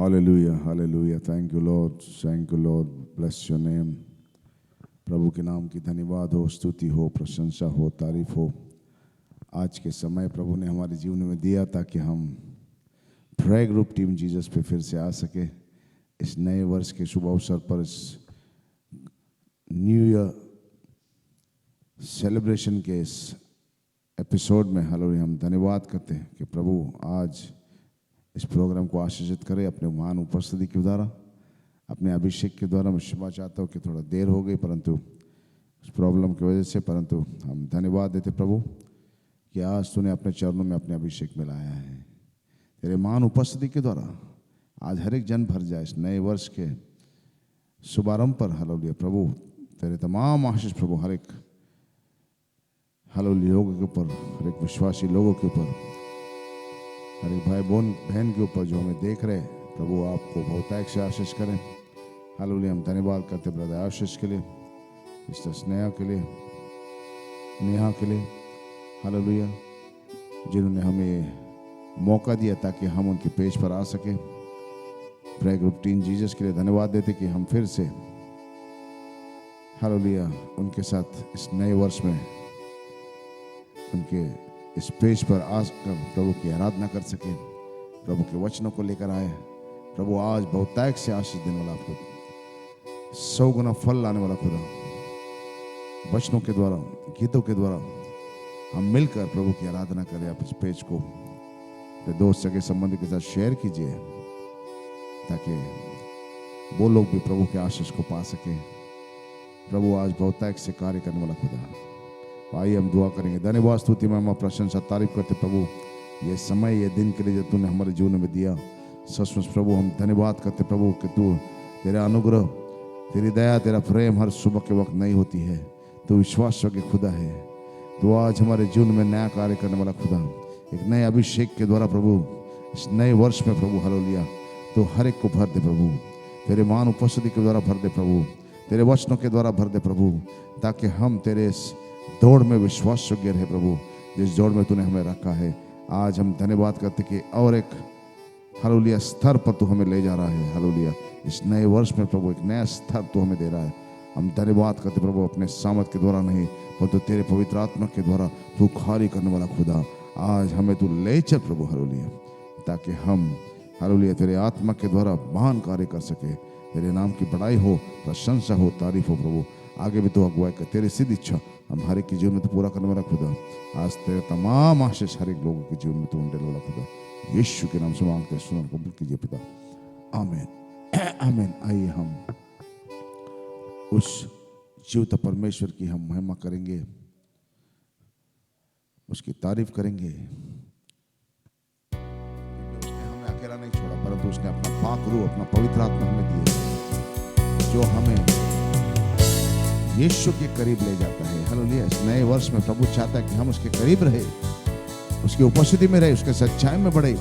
Hallelujah, hallelujah. Thank you, Lord. Thank you, Lord. Bless your name. प्रभु के नाम की धन्यवाद हो, स्तुति हो, प्रशंसा हो, तारीफ हो। आज के समय प्रभु ने हमारे जीवन में दिया ताकि हम प्रेयर ग्रुप टीम जीसस पे फिर से आ सके। इस नए वर्ष के शुभ अवसर पर, इस न्यू ईयर सेलिब्रेशन के इस एपिसोड में हालेलुया हम धन्यवाद करते हैं कि प्रभु आज इस प्रोग्राम को आशीषित करे अपने महान उपस्थिति के द्वारा, अपने अभिषेक के द्वारा। मैं क्षमा चाहता हूँ कि थोड़ा देर हो गई परंतु उस प्रॉब्लम की वजह से, परंतु हम धन्यवाद देते प्रभु कि आज तूने अपने चरणों में अपने अभिषेक में लाया है। तेरे महान उपस्थिति के द्वारा आज हर एक जन भर जाए इस नए वर्ष के शुभारंभ पर। हालेलुया प्रभु, तेरे तमाम आशीष प्रभु हर एक हालेलुया लोगों के ऊपर, हर एक विश्वासी लोगों के ऊपर, हर एक भाई बहन के ऊपर जो हमें देख रहे प्रभु, आपको बहुतायत से आशीष करें। हालेलुया हम धन्यवाद करते ब्रदर आशीष के लिए, मिस्टर स्नेहा के लिए, नेहा के लिए, हालेलुया जिन्होंने हमें मौका दिया ताकि हम उनके पेज पर आ सके। प्रेयर ग्रुप टीम जीसस के लिए धन्यवाद देते कि हम फिर से हालेलुया उनके साथ इस नए वर्ष में उनके इस पेज पर आकर प्रभु की आराधना कर सके, प्रभु के वचनों को लेकर आए। प्रभु आज बहुतायत से आशीष देने वाला, आपको 100 गुना फल लाने वाला खुदा, वचनों के द्वारा, गीतों के द्वारा हम मिलकर प्रभु की आराधना करें। आप इस पेज को अपने दोस्त सगे संबंधी के साथ शेयर कीजिए ताकि वो लोग भी प्रभु के आशीष को पा सके। प्रभु आज बहुतायत से कार्य करने वाला खुदा, आइए हम दुआ करेंगे। धन्यवाद, स्तुति, महिमा, प्रशंसा, तारीफ करते प्रभु ये समय, ये दिन के लिए जो तूने हमारे जीवन में दिया। सचमुच प्रभु हम धन्यवाद करते प्रभु कि तू, तेरा अनुग्रह, तेरी दया, तेरा प्रेम हर सुबह के वक्त नहीं होती है। तू विश्वास योग्य खुदा है। तो आज हमारे जीवन में नया कार्य करने वाला खुदा, एक नए अभिषेक के द्वारा प्रभु इस नए वर्ष में प्रभु हालेलुया तो हर एक को भर दे प्रभु, तेरे महान उपस्थिति के द्वारा भर दे प्रभु, तेरे वचनों के द्वारा भर दे प्रभु, ताकि हम तेरे इस दौड़ में विश्वास योग्य रहे प्रभु, जिस दौड़ में तूने हमें रखा है। आज हम धन्यवाद करते कि और एक हालेलुया स्तर पर तू हमें ले जा रहा है। हालेलुया इस नए वर्ष में प्रभु एक नया स्तर तू हमें दे रहा है। हम धन्यवाद करते प्रभु, अपने सामर्थ के द्वारा नहीं परंतु तेरे पवित्र आत्मा के द्वारा तू कार्य करने वाला खुदा, आज हमें तू ले चल प्रभु हालेलुया, ताकि हम हालेलुया तेरे आत्मा के द्वारा महान कार्य कर सके। तेरे नाम की बड़ाई हो, प्रशंसा हो, तारीफ हो प्रभु। आगे भी तो अगुवाई कर, तेरी सिद्ध इच्छा हम हर एक के जीवन में तो पूरा करने वाला खुदा। आज तेरे तमाम आशीष हर एक लोगों के जीवन में तो देने वाला खुदा, यीशु के नाम से मांगते हैं, सुन कबूल कीजिए पिता, आमीन आमीन। आइए हम उस जीवित परमेश्वर की हम महिमा करेंगे, उसकी तारीफ करेंगे। उसने हमें अकेला नहीं छोड़ा परंतु उसने अपना पाक रूह, अपना पवित्र आत्मा हमें दिया जो हमें यीशु के करीब ले जाता है। हालेलुया इस नए वर्ष में प्रभु चाहता है कि हम उसके करीब रहे, उसकी उपस्थिति में रहे, उसके सच्चाई में बढ़े,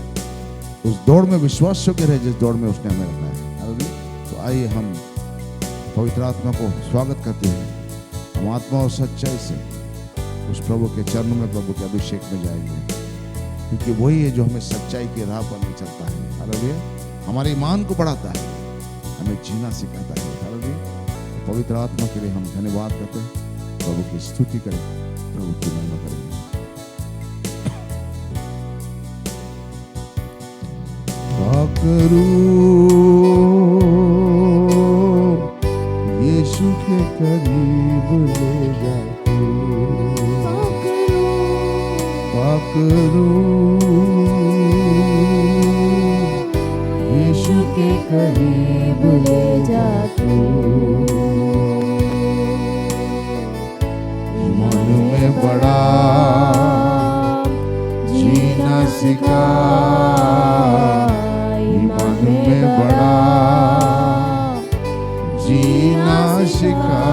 उस दौड़ में विश्वास योग्य रहे जिस दौड़ में उसने हमें रखा है। हालेलुया तो आइए हम पवित्र आत्मा को स्वागत करते हैं। हम आत्मा और सच्चाई से उस प्रभु के चरणों में, प्रभु के अभिषेक में जाएंगे, क्योंकि वही है जो हमें सच्चाई की राह पर ले चलता है। हालेलुया हमारे ईमान को बढ़ाता है, हमें जीना सिखाता है। हालेलुया पवित्र आत्मा के लिए हम धन्यवाद करते हैं, प्रभु की स्तुति करें, प्रभु की महिमा करेंगे। यीशु के करीब ले जाके पाकरू, यीशु के करीब ले जाके ईमान में बड़ा जीना सिखा, ईमान में बड़ा जीना सिखा,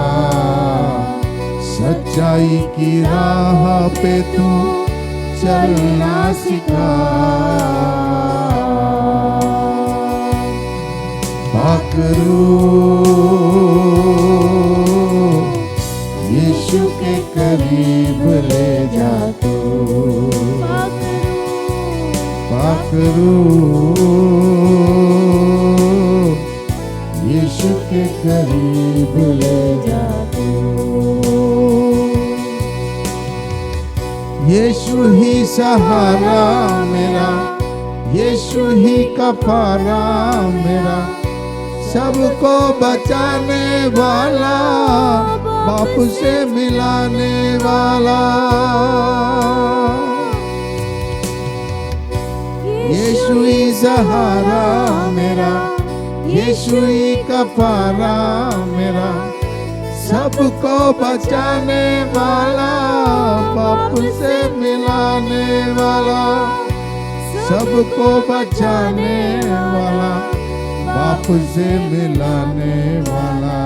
सच्चाई की राह पे तू चलना सिखा। पाकरू यीशु के करीब ले जा तू, पाकरू के करीब ले जा तू। यीशु ही सहारा मेरा, यीशु ही कफारा मेरा, सबको बचाने वाला, बाप से मिलाने वाला। यीशु ही सहारा मेरा, यीशु ही कफारा मेरा, सबको बचाने वाला, बाप से मिलाने वाला, सबको बचाने वाला, बाप से मिलाने वाला।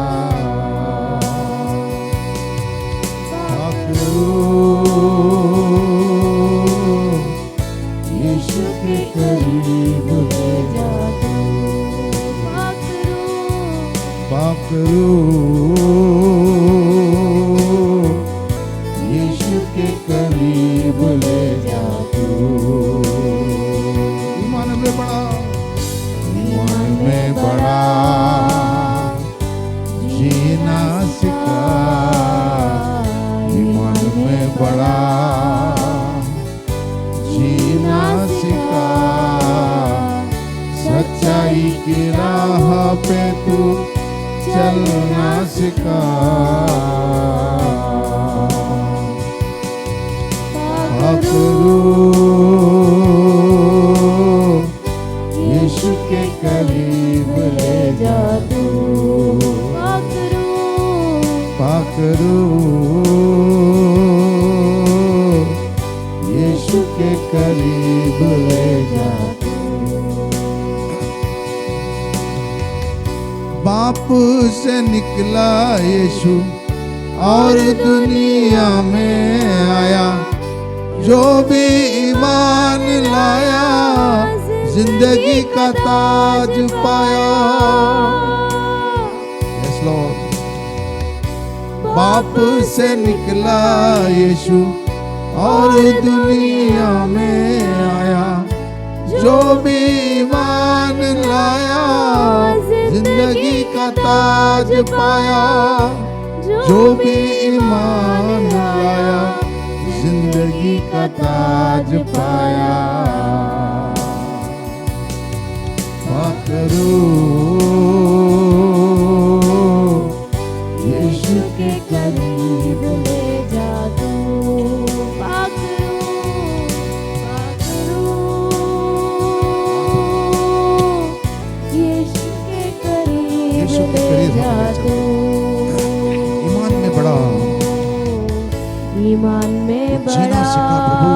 यीशु के करीब ले जा तू। पाकरू यीशु के करीब ले जा तू। ईमान में बड़ा, ईमान में बड़ा जीना सिखा, ईमान में बड़ा जीना सिखा, सच्चाई की राह पे तू चलना सिखा। पाकरू यीशु के करीब ले जा तू। पाकरू यीशु के करीब ले जा तू। बाप से निकला यीशु और दुनिया में आया, जो भी ईमान लाया जिंदगी का ताज पाया। Yes Lord. बाप से निकला यीशु और दुनिया में आया, जो भी ईमान लाया जिंदगी का ताज पाया, जो भी ईमान लाया जिंदगी का ताज पाया। पाकरू यीशु के करीब ले जा तू। यीशु के करीब ले जा तू। ईमान में बड़ा, ईमान में जीना बड़ा सिखा प्रभु,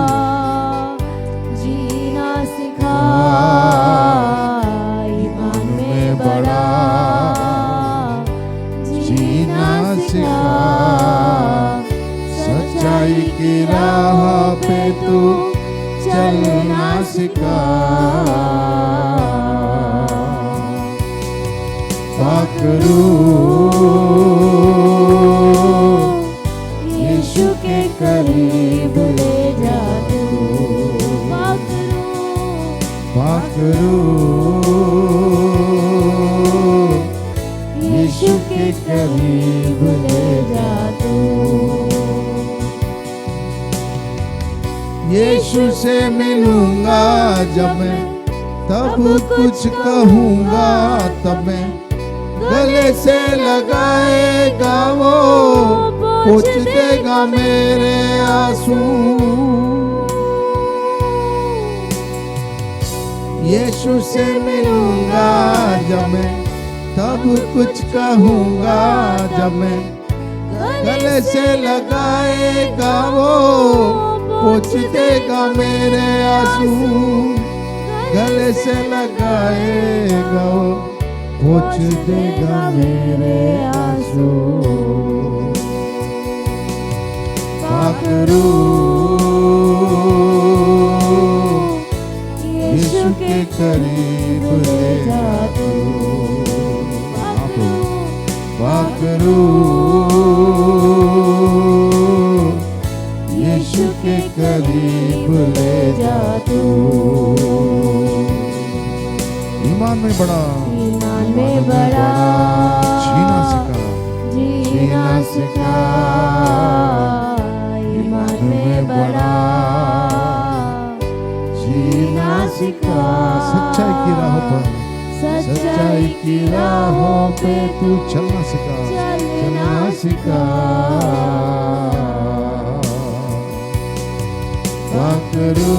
जीना सिखा। ईमान में बड़ा जीना सिखा, सच्चाई की राह पे तू चलना सिखा। पाकरू यीशु के करीब ले जा तू। पाकरू यीशु के करीब ले जा तू। यीशु से मिलूंगा जब मैं, तब कुछ कहूंगा तब मैं, गले से लगाएगा वो, पोंछ देगा मेरे आंसू। यीशु से मिलूंगा जब मैं, तब कुछ कहूंगा जब मैं, गले से लगाएगा वो, पोंछ देगा मेरे आंसू। गले से लगाएगा वो, पोंछ देगा मेरे आंसू। पाकरू यीशु के करीब ले जा तू। पाकरू यीशु के करीब ले जा तू। ईमान में बड़ा, ईमान में बड़ा जीना सिखा, सच्चाई की राहों पर, सच्चाई की राहों पे तू चलना सिखा, चलना सिखा। पाकरू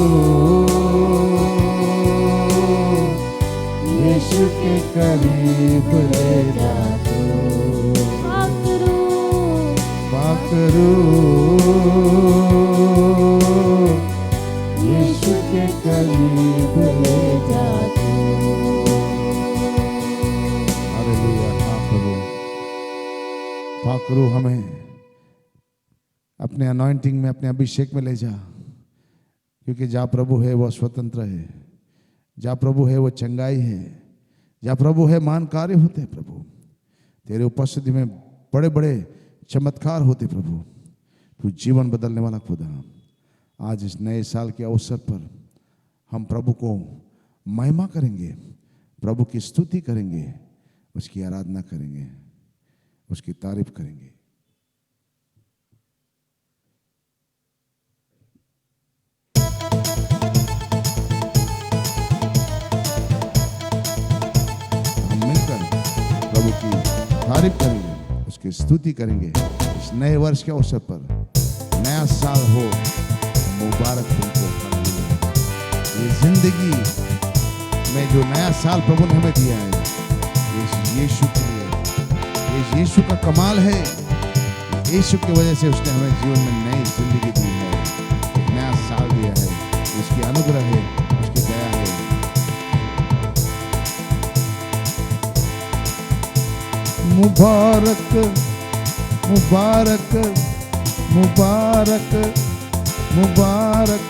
यीशु के करीब ले जा तू, पाकरू यीशु के करीब ले जा तू। हालेलुया। हाँ प्रभु, पाकरू हमें अपने अनॉइंटिंग में, अपने अभिषेक में ले जा, क्योंकि जहाँ प्रभु है वो स्वतंत्र है, जहाँ प्रभु है वो चंगाई है, जहाँ प्रभु है मान कार्य होते हैं। प्रभु तेरे उपस्थिति में बड़े बड़े चमत्कार होते। प्रभु तू जीवन बदलने वाला खुदा, आज इस नए साल के अवसर पर हम प्रभु को महिमा करेंगे, प्रभु की स्तुति करेंगे, उसकी आराधना करेंगे, उसकी तारीफ करेंगे। हम मिलकर प्रभु की तारीफ करेंगे, उसकी स्तुति करेंगे। इस नए वर्ष के अवसर पर नया साल हो मुबारक तुमको। ये जिंदगी में जो नया साल प्रभु ने हमें दिया है, ये यीशु के लिए, ये यीशु का कमाल है। यीशु की वजह से उसने हमें जीवन में नई जिंदगी दी है, एक नया साल दिया है। उसकी अनुग्रह है, उसकी दया है। मुबारक मुबारक मुबारक मुबारक,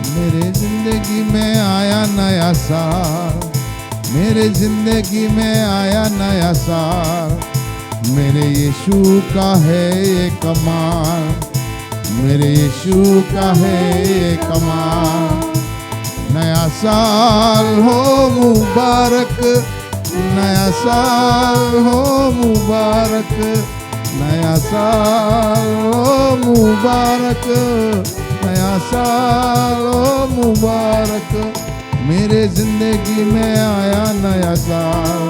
मेरे जिंदगी में आया नया साल, मेरे जिंदगी में आया नया साल। मेरे यीशु का है ये कमाल, मेरे यीशु का है ये कमाल। नया साल हो मुबारक, नया साल हो मुबारक, नया साल हो मुबारक, नया साल हो मुबारक। मेरे जिंदगी में आया नया साल,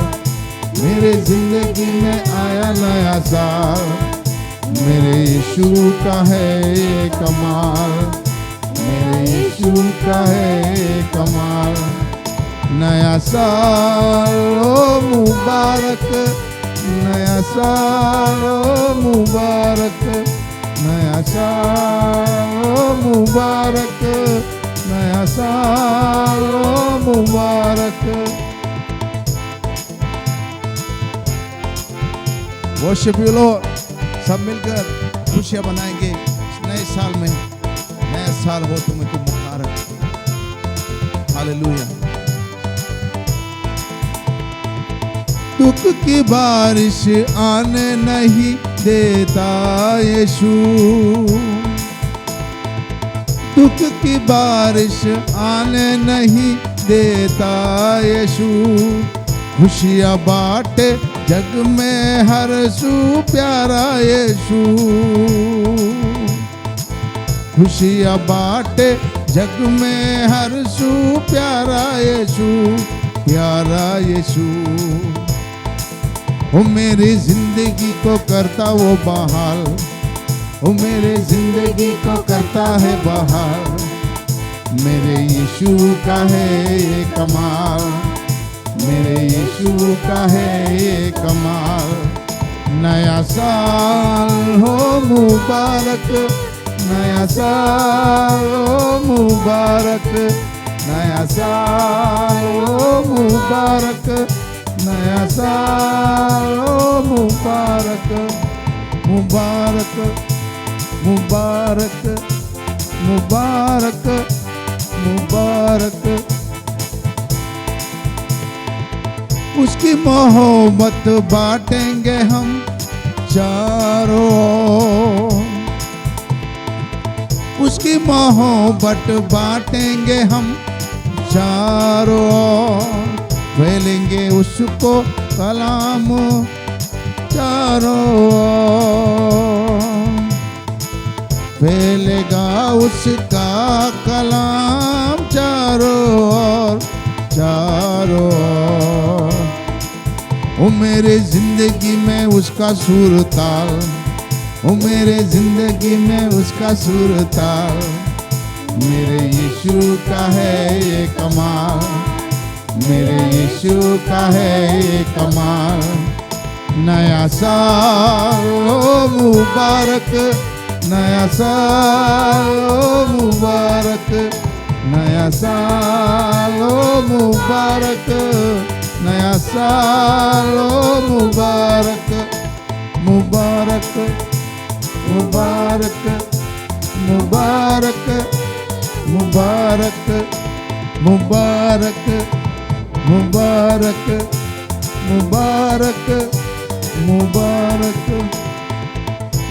मेरे जिंदगी में आया नया साल। मेरे यीशु का है ये कमाल, मेरे यीशु का है ये कमाल। नया साल हो मुबारक, नया साल हो मुबारक, नया साल हो मुबारक, नया साल हो मुबारक। Worship you Lord. सब मिलकर खुशियां बनाएंगे इस नए साल में। नया साल हो तुम्हें तो मुबारक। हालेलुया। दुख की बारिश आने नहीं देता यीशु, दुख की बारिश आने नहीं देता यीशु। खुशियाँ बांटे जग में हर सू प्यारा यीशु, खुशियाँ बांटे जग में हर सू प्यारा यीशु, प्यारा यीशु। ओ मेरी जिंदगी को करता वो बहाल, ओ मेरे जिंदगी को करता है बहाल। मेरे यीशु का है ये कमाल, मेरे यीशु का है ये कमाल। नया साल हो मुबारक, नया साल हो मुबारक, नया साल हो मुबारक, नया साल हो मुबारक। मुबारक मुबारक मुबारक मुबारक। उसकी मोहब्बत बांटेंगे हम चारों ओर, उसकी मोहब्बत बांटेंगे हम चारों ओर। फैलेंगे उसको कलाम चारों ओर, फैलेगा उसका कलाम चारों ओ मेरे जिंदगी में उसका सुर ताल, ओ मेरे जिंदगी में उसका सुर ताल। मेरे यीशु का है ये कमाल, मेरे यीशु का है ये कमाल। नया साल ओ मुबारक, नया साल ओ मुबारक, नया साल ओ मुबारक, नया साल ओ मुबारक। मुबारक मुबारक मुबारक मुबारक मुबारक मुबारक मुबारक मुबारक।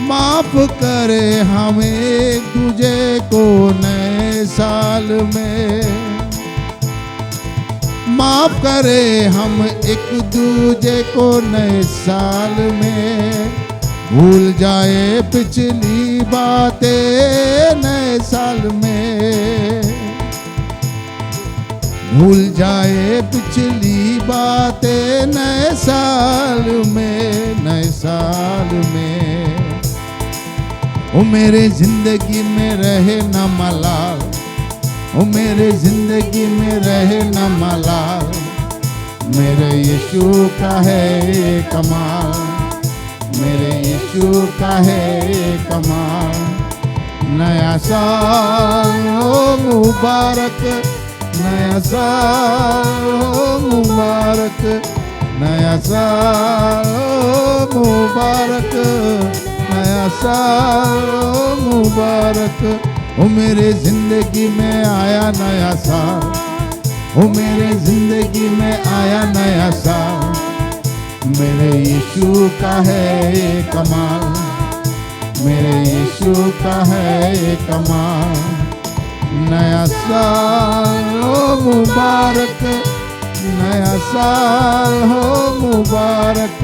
माफ करे हम एक दूजे को नए साल में, माफ करे हम एक दूजे को नए साल में। भूल जाए पिछली बातें नए साल में, भूल जाए पिछली बातें नए साल में, नए साल में। ओ मेरे जिंदगी में रहे न मलाल, ओ मेरे जिंदगी में रहे न मलाल। मेरे यीशु का है ये कमाल, मेरे यीशु का है ये कमाल। नया साल हो मुबारक, नया साल हो मुबारक, नया साल हो मुबारक, नया साल हो मुबारक। ओ मेरे जिंदगी में आया नया साल, ओ मेरे जिंदगी में आया नया साल। मेरे यीशु का है ये कमाल, मेरे यीशु का है ये कमाल। नया साल हो मुबारक, नया साल हो मुबारक,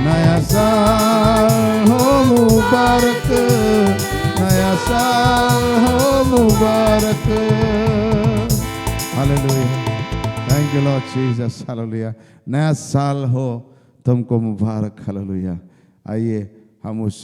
नया साल हो मुबारक, नया साल हो मुबारक। Hallelujah, thank you Lord Jesus, hallelujah. नया साल हो तुमको मुबारक, हालेलुया। आइए हम उस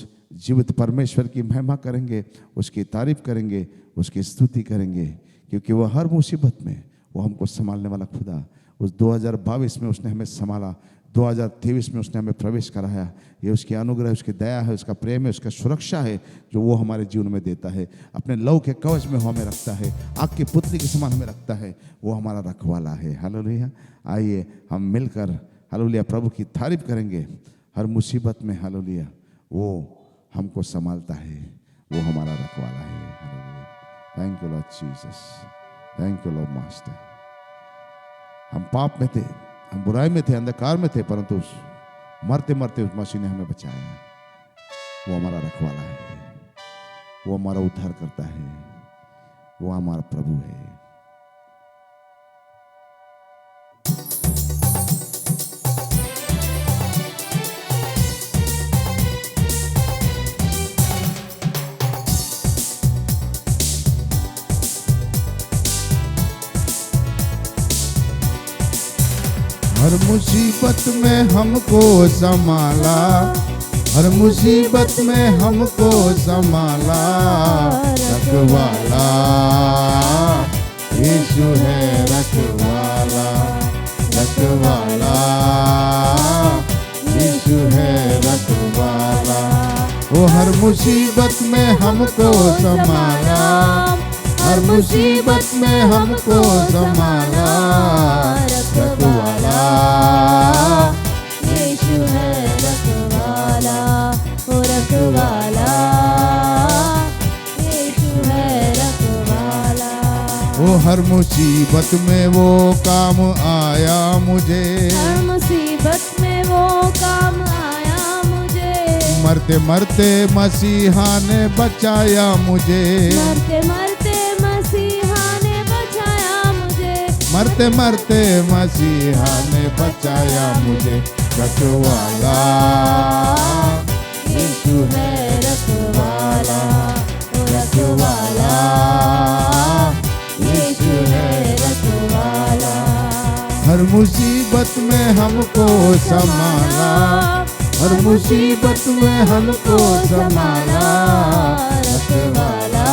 जीवित परमेश्वर की महिमा करेंगे, उसकी तारीफ करेंगे, उसकी स्तुति करेंगे, क्योंकि वो हर मुसीबत में वो हमको संभालने वाला खुदा। उस 2022 में उसने हमें संभाला, 2023 में उसने हमें प्रवेश कराया। ये उसकी अनुग्रह, उसकी दया है, उसका प्रेम है, उसका सुरक्षा है जो वो हमारे जीवन में देता है। अपने लौ के कवच में वो हमें रखता है, आग की पुतली के समान हमें रखता है। वो हमारा रखवाला है, हालेलुया। आइए हम मिलकर हालेलुया प्रभु की तारीफ करेंगे। हर मुसीबत में हालेलुया वो हमको संभालता है, वो हमारा रखवाला है, hallelujah. Thank you Lord Jesus, thank you Lord master. हम पाप में थे, हम बुराई में थे, अंधकार में थे, परंतु मरते मरते उस मसीह ने हमें बचाया। वो हमारा रखवाला है, वो हमारा उद्धार करता है, वो हमारा प्रभु है। हर मुसीबत में हमको संभाला, हर मुसीबत में हमको संभाला। रखवाला यीशु है, रखवाला, रखवाला यीशु है, रखवाला। वो हर मुसीबत में हमको संभाला, हर मुसीबत में हमको संभाला। रखवाला यीशु है, रखवाला, ओ रखवाला यीशु है, रखवाला। वो हर मुसीबत में वो काम आया मुझे, हर मुसीबत में वो काम आया मुझे। मरते मरते मसीहा ने बचाया मुझे, मरते मरते मसीहा ने बचाया मुझे, मरते मरते मसीहा ने बचाया मुझे। रखवाला यीशु है, रखवाला, ओ रखवाला यीशु है, रखवाला। हर मुसीबत में हमको संभाला, हर मुसीबत में हमको संभाला। रखवाला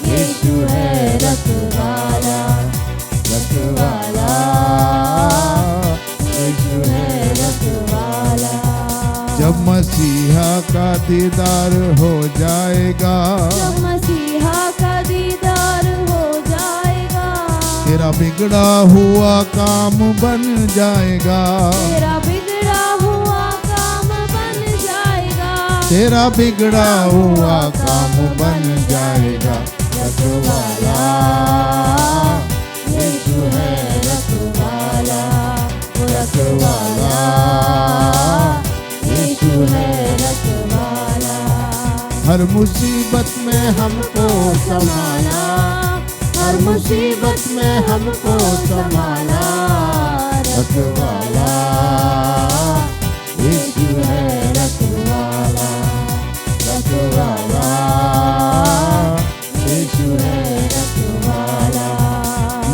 यीशु है रखवाला, रखवाला यीशु है रखवाला। जब मसीहा का दीदार हो जाएगा, जब मसीहा का दीदार हो जाएगा, तेरा बिगड़ा हुआ काम बन जाएगा, तेरा बिगड़ा हुआ काम बन जाएगा, तेरा बिगड़ा हुआ काम बन जाएगा। रखवाला यीशु है रखवाला, रखवाला यीशु है रखवाला। हर मुसीबत में हमको संभाला, हर मुसीबत में हमको संभाला। रखवाला यीशु है रखवाला, रखवाला यीशु है रखवाला।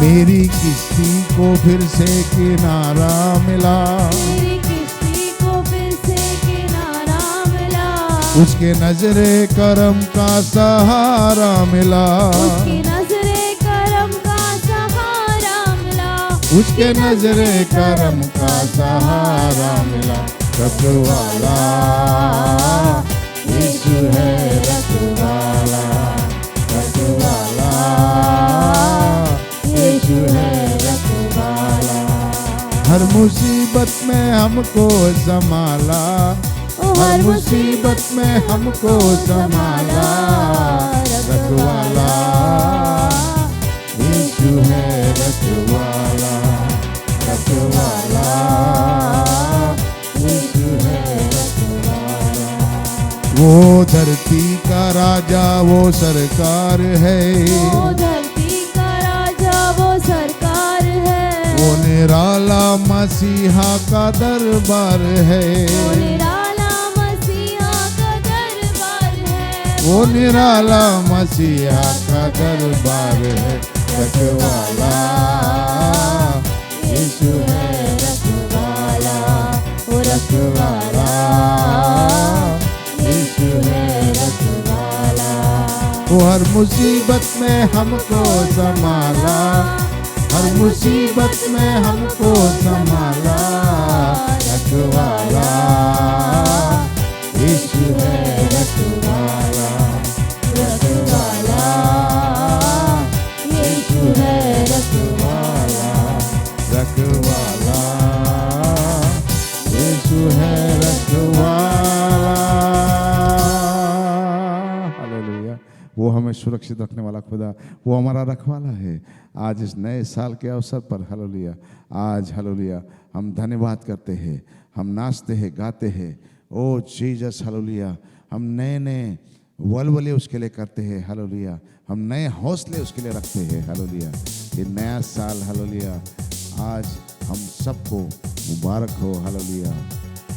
मेरी किस्ती को फिर से किनारा मिला, मेरी किस्ती को फिर से किनारा मिला, उसके नजरे करम का सहारा मिला, उसकी नजरे करम का सहारा मिला, उसके नजरे करम का सहारा मिला। रखवाला यीशु है रखवाला, रखवाला यीशु है रखवाला। हर मुसीबत में हमको संभाला, हर मुसीबत में हमको संभाला। रखवाला यीशु है रखवाला, रखवाला यीशु है रखवाला। वो धरती का राजा वो सरकार है, वो धरती का राजा वो सरकार है, वो निराला मसीहा का दरबार है, वो निराला मसीहा का दरबार है, वो निराला मसीहा का दरबार है। रखवाला यीशु है रखवाला, वो रखवाला यीशु है रखवाला। वो हर मुसीबत में हमको संभाला, हर मुसीबत में हमको संभाला। रखवाला यीशु है रखवाला, रखवाला यीशु है रखवाला, रखवाला यीशु है रखवाला। हालेलुया। वो हमें सुरक्षित रखने वाला खुदा, वो हमारा रखवाला है। आज इस नए साल के अवसर पर हालेलुया, आज हालेलुया हम धन्यवाद करते हैं, हम नाचते हैं, गाते हैं। ओ जीसस हालेलुया, हम नए नए वलवले उसके लिए करते हैं हालेलुया, हम नए हौसले उसके लिए रखते हैं हालेलुया। ये नया साल हालेलुया आज हम सबको मुबारक हो हालेलुया।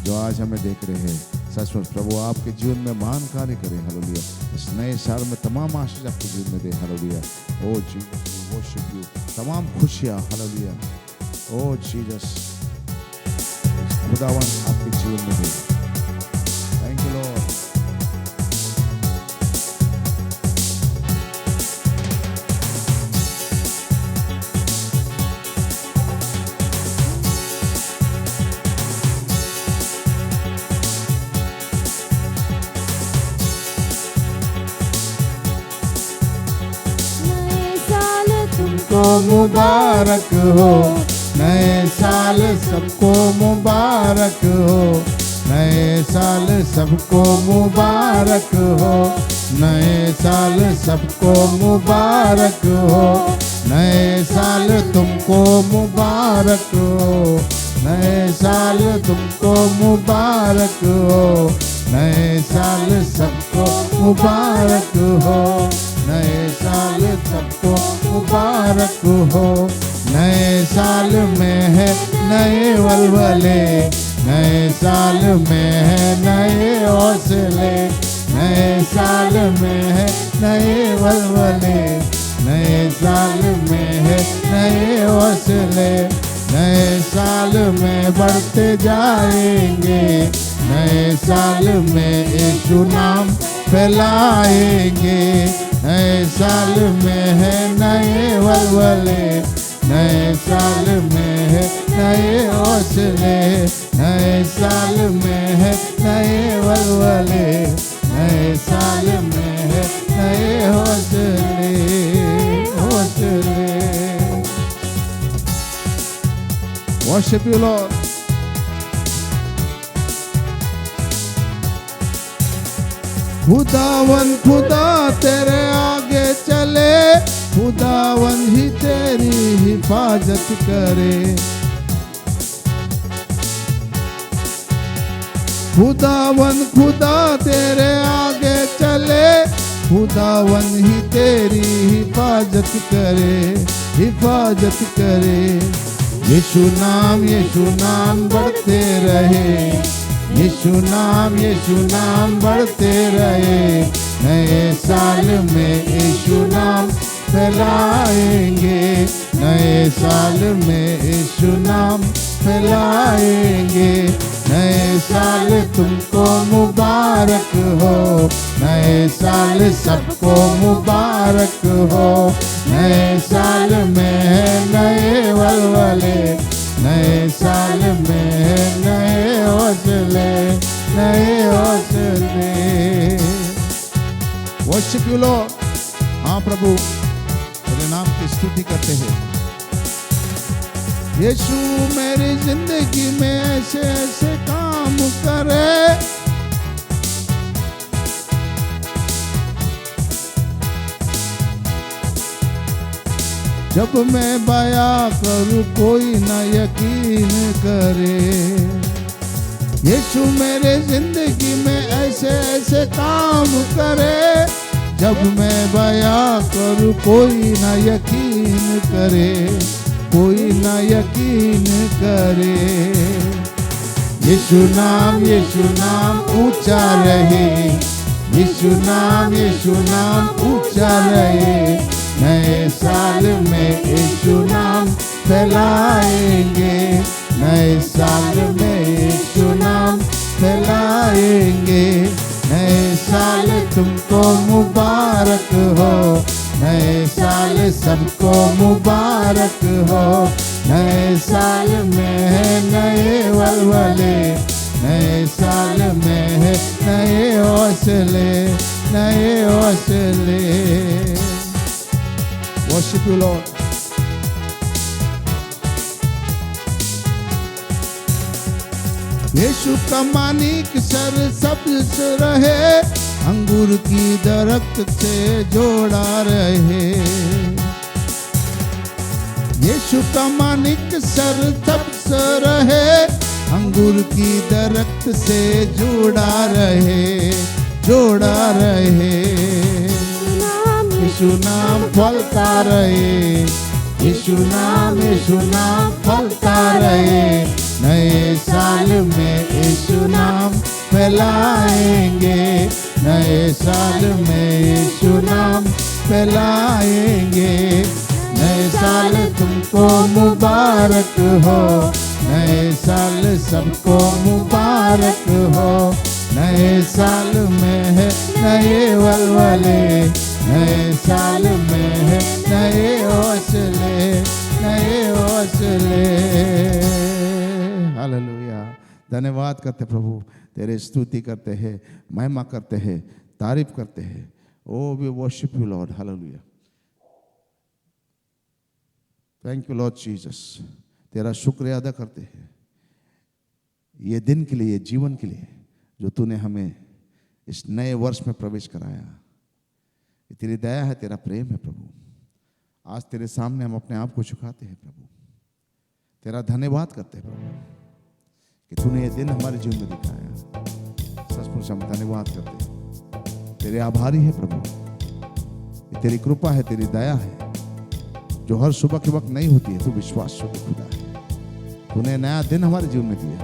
जो आज हमें देख रहे हैं, सचमुच प्रभु आपके जीवन में महान कार्य करे हालेलुया। इस नए साल में तमाम आशीष आपके जीवन में दे hallelujah. O Jesus worship you, तमाम खुशियाँ हालेलुया। ओ जीसस खुदावन आपके जीवन में दे। Thank you Lord. सबको मुबारक हो, नए साल सबको मुबारक हो, नए साल सबको मुबारक हो, नए साल सबको मुबारक हो, नए साल तुमको मुबारक हो, नए साल तुमको मुबारक हो, नए साल सबको मुबारक हो, नए साल सबको मुबारक हो। नए साल में है नए वलवले, नए साल में है नए हौसले, नए साल में है नए वलवले, नए साल में है नए हौसले, नए साल में बढ़ते जाएंगे, नए साल में यीशु नाम फैलाएंगे, नए साल में है नए वलवले, नए साल में है नए हौसले, नए साल में है नए वलवले, नए साल में है नए हौसले, हौसले। Worship you, Lord. खुदावन खुदा तेरे आगे चले, खुदावन ही तेरी हिफाजत करे, खुदावन खुदा तेरे आगे चले, खुदावन ही तेरी हिफाजत करे, हिफाजत करे। यीशु नाम बढ़ते रहे, यीशु नाम बढ़ते रहे, नए साल में यीशु नाम फैलाएंगे, नए साल में यीशु नाम फैलाएंगे, नए साल तुमको मुबारक हो, नए साल सबको मुबारक हो, नए साल में है नए वलवले, नए साल में है नए हौसले, नए हौसले। Worship you Lord. हाँ प्रभु, तेरे नाम की स्तुति करते हैं। यीशु मेरी जिंदगी में ऐसे ऐसे काम करे, जब मैं बया करूं कोई न यकीन करे। यीशु मेरे जिंदगी में ऐसे ऐसे काम करे, जब मैं बया करूं कोई न यकीन करे, कोई न यकीन करे। यीशु नाम ऊंचा रहे, यीशु नाम ऊंचा रहे, नए साल में यीशु नाम फैलाएंगे, नए साल में यीशु नाम फैलाएंगे, नए साल तुमको मुबारक हो, नए साल सबको मुबारक हो, नए साल में है नए वलवले, नए साल में है नए हौसले, नए हौसले। Worship you, Lord. यीशु का मानिक सर सब्ज रहे, अंगूर की दरख्त से जोड़ा रहे। यीशु का मानिक सर सब्ज रहे, अंगूर की दरख्त से जोड़ा रहे, जोड़ा रहे। यीशु नाम फलता रहे, यीशु नाम फलता रहे, नए साल में यीशु नाम फैलाएंगे, नए साल में यीशु नाम फैलाएंगे, नए साल तुमको मुबारक हो, नए साल सबको मुबारक हो, नए साल में है नए वलवले, नए साल में है नए हौसले, नए हौसले। हालेलुया। धन्यवाद करते प्रभु, तेरे स्तुति करते हैं, महिमा करते हैं, तारीफ करते हैं। O we worship you lord. Hallelujah. Thank you Lord Jesus. तेरा शुक्रिया अदा करते हैं ये दिन के लिए, जीवन के लिए जो तूने हमें इस नए वर्ष में प्रवेश कराया। तेरी दया है, तेरा प्रेम है प्रभु। आज तेरे सामने हम अपने आप को झुकाते हैं प्रभु, तेरा धन्यवाद करते हैं प्रभु कि तूने ये दिन हमारे जीवन में दिखाया। सचमुच हम धन्यवाद करते हैं, तेरे आभारी है प्रभु। ये तेरी कृपा है, तेरी दया है जो हर सुबह के वक्त नहीं होती है। तू विश्वास योग्य खुदा है। तूने नया दिन हमारे जीवन में दिया,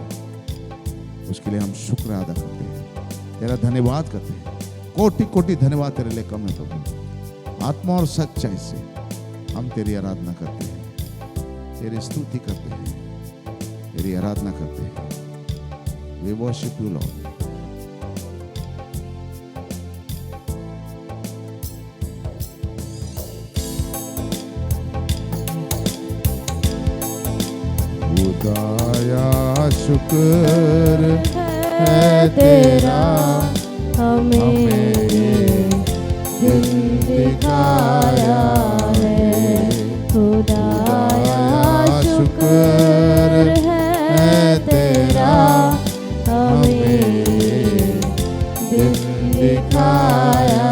उसके लिए हम शुक्र अदा करते हैं, तेरा धन्यवाद करते हैं। कोटि कोटि धन्यवाद तेरे लिए कम है प्रभु। आत्मा और सच्चाई से हम तेरी आराधना करते हैं। तेरी स्तुति करते हैं, तेरी आराधना करते हैं। We worship you, Lord. खुदाया शुक्र है तेरा, हमें दिन दिखाया है। खुदाया शुक्र है तेरा, हमें दिन दिखाया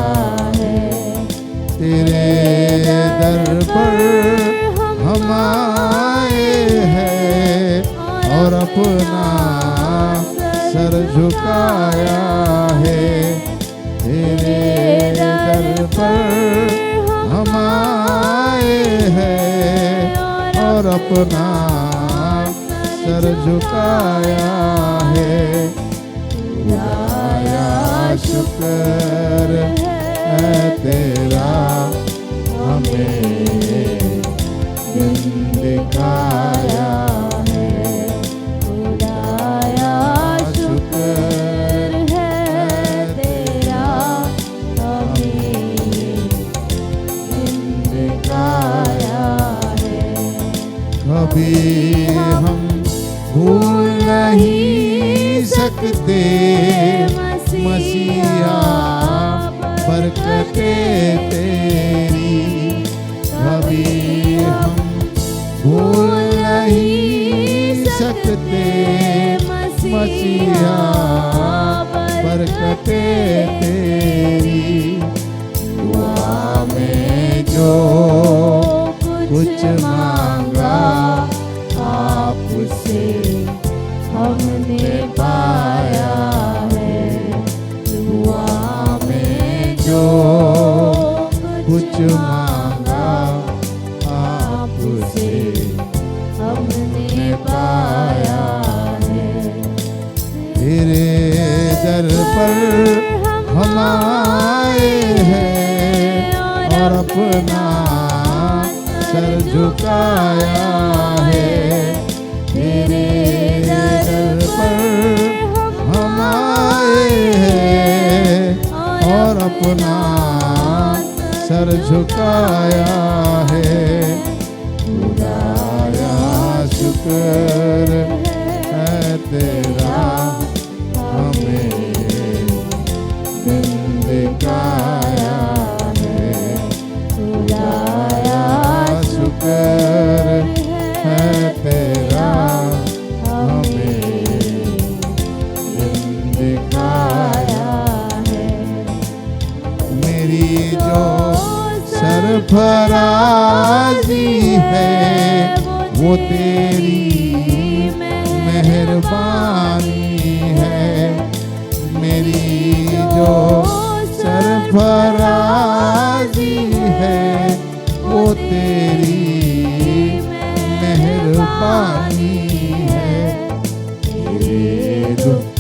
है। तेरे दर पर हम आए हैं और अपना सर झुकाया है। तेरे दर पर हम आए हैं और अपना सर झुकाया है। खुदाया शुक्र है तेरा, हमें दिन दिखाया है। खुदाया शुक्र है तेरा, हमें दिन दिखाया है। कभी हम भूल नहीं सकते मसीहा बरकते तेरी। कभी हम भूल नहीं सकते मसीहा बरकते तेरी। दुआ में जो कुछ मांगा आपसे हमने पाया है। दुआ में जो कुछ मांगा आपसे हमने पाया है। तेरे दर पर हम आए हैं और अपना सर झुकाया है। तेरे दर पर हम आए हैं और अपना सर झुकाया है। खुदाया शुक्र है तेरा, हमें दिन दिखाया है। खुदाया शुक्र है तेरा, हमें दिन दिखाया है। मेरी जो सरफराजी है वो तेरी मेहरबानी है। मेरी जो सरफराजी है वो तेरी मेहरबानी है। तेरे लुत्फ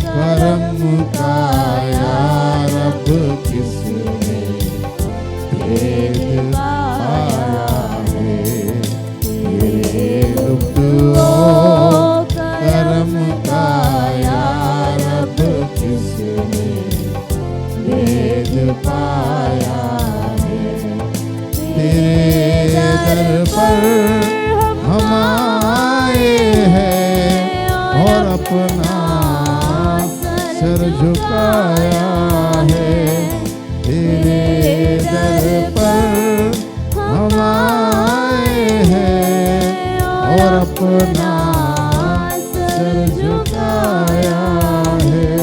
करम का या रब किसने भेद पाया है। तेरे लुत्फ करम का या रब किसने भेद पाया है। तेरे दर पर हम आए हैं और अपना सर झुकाया है। तेरे दर पर हम आए हैं और अपना सर झुकाया है।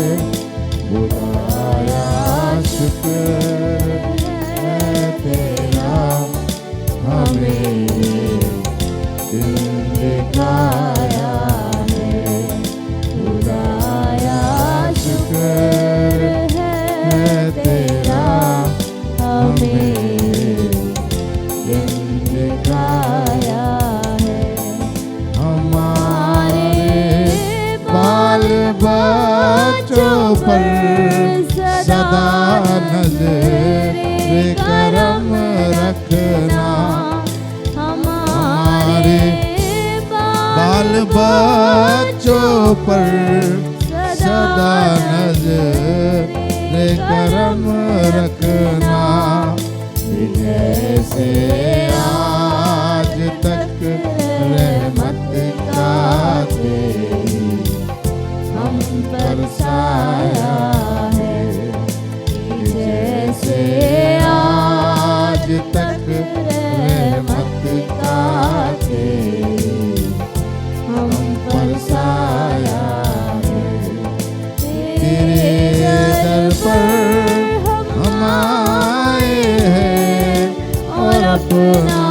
खुदाया शुक्र है तेरा, हमें दिन दिखाया है। खुदाया शुक्र है तेरा, हमें दिन दिखाया है। हमारे बाल बच्चों पर सदा नजर करम रखना। बच्चों पर सदा नजर करम रखना, जैसे आज तक रहमत का तेरी हम पर साया है, जैसे आज तक रहमत का तेरी हम पर साया है। तेरे दर पर हम आए हैं और अपना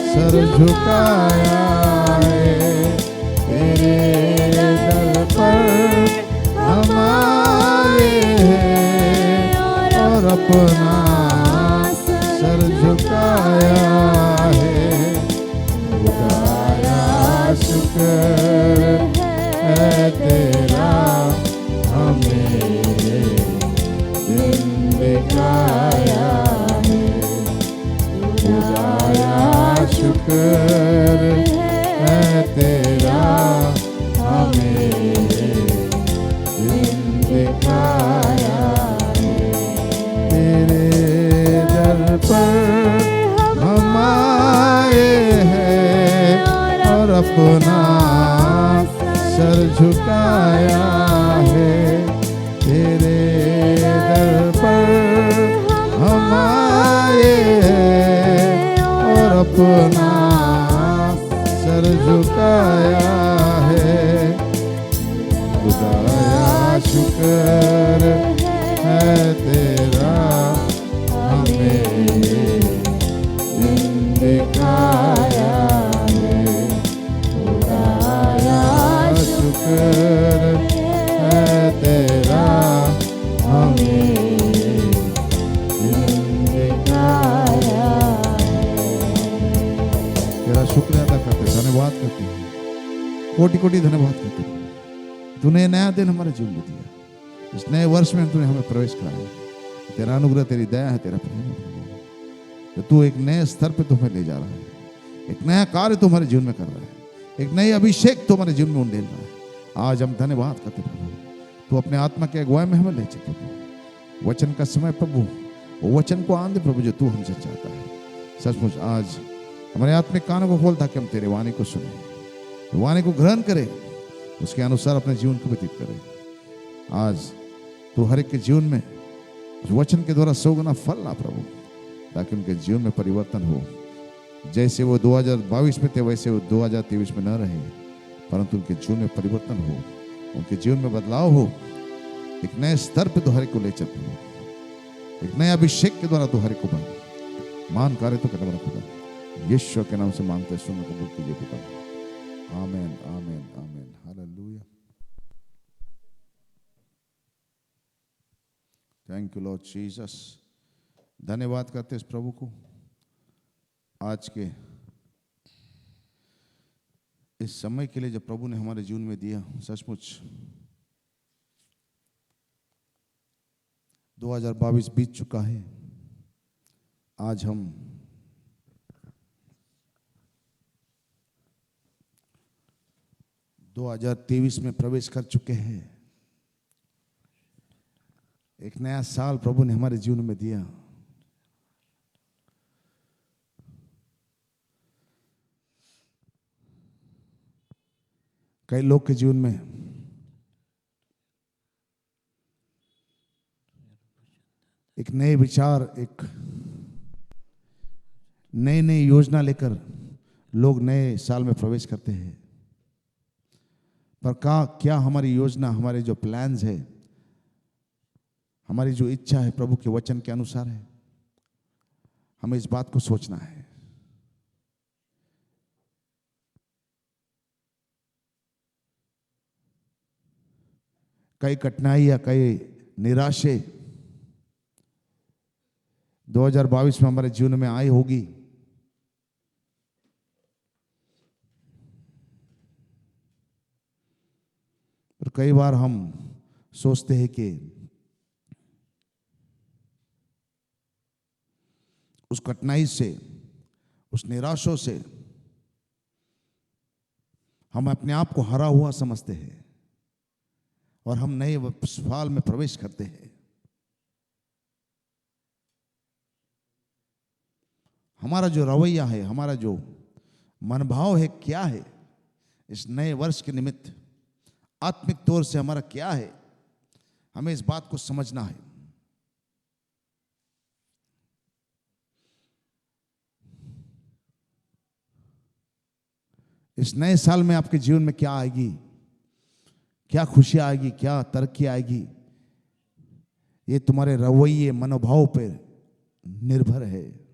सर झुकाया है। तेरे दर पर हम आए हैं और अपना सर झुकाया है। खुदाया शुक्र है तेरा, हमें दिन दिखाया है। खुदाया शुक्र है तेरा, हमें दिन दिखाया है। तेरे दर पर हम आए हैं और अपना सर झुकाया है। तेरे दर पर हम आए हैं और अपना सर झुकाया है। खुदाया शुक्र है तेरा, हमें दिन दिखाया है। खुदाया शुक्र है तेरा, हमें दिन दिखाया है। तेरा शुक्र अदा करते, धन्यवाद करते हैं, कोटि कोटि धन्यवाद करते हैं। तूने नया दिन हमारे जीवन में दिया, इस नए वर्ष में तूने हमें प्रवेश कराया। तेरा अनुग्रह, तेरी दया है, तेरा प्रेम है प्रभु। तो तू एक नए स्तर पे तुम्हें ले जा रहा है, एक नया कार्य तुम्हारे जीवन में कर रहा है, एक नई अभिषेक तुम्हारे जीवन में उंडेल रहा है। आज हम धन्यवाद करते प्रभु, तू अपने आत्मा के अगुवाई में हमें ले चल प्रभु। वचन का समय प्रभु, वो वचन को आन दे प्रभु जो तू हमसे चाहता है। सचमुच आज हमारे आत्मिक कानों को खोल ताकि हम तेरे वाणी को सुने, वाणी को ग्रहण करें, उसके अनुसार अपने जीवन को व्यतीत करें। आज तू हर एक के जीवन में वचन के द्वारा 100 गुना फल ला प्रभु, ताकि उनके जीवन में परिवर्तन हो। जैसे वो 2022 में थे वैसे वो 2023 में न रहे, परंतु उनके जीवन में परिवर्तन हो, उनके जीवन में बदलाव हो। एक नए स्तर पे तो हर एक को ले चल प्रभु, एक नए अभिषेक के द्वारा तो हर एक को बन मान कार्य तो करने वाला खुदा, यीशु के नाम से मांगते सुनने कबूल कीजिए पिता। आमीन आमीन आमीन, hallelujah. Thank you Lord Jesus. धन्यवाद करते इस प्रभु को आज के इस समय के लिए जो प्रभु ने हमारे जीवन में दिया। सचमुच 2022 बीत चुका है, आज हम 2023 में प्रवेश कर चुके हैं। एक नया साल प्रभु ने हमारे जीवन में दिया। कई लोग के जीवन में एक नए विचार, एक नई नई योजना लेकर लोग नए साल में प्रवेश करते हैं। पर क्या हमारी योजना, हमारे जो प्लान्स है, हमारी जो इच्छा है प्रभु के वचन के अनुसार है? हमें इस बात को सोचना है। कई कठिनाई या कई निराशे 2022 में हमारे जीवन में आई होगी। और कई बार हम सोचते हैं कि उस कठिनाई से, उस निराशों से हम अपने आप को हरा हुआ समझते हैं और हम नए साल में प्रवेश करते हैं। हमारा जो रवैया है, हमारा जो मनभाव है, क्या है इस नए वर्ष के निमित्त, आत्मिक तौर से हमारा क्या है, हमें इस बात को समझना है। इस नए साल में आपके जीवन में क्या आएगी, क्या खुशी आएगी, क्या तरक्की आएगी, ये तुम्हारे रवैये, मनोभाव पर निर्भर है।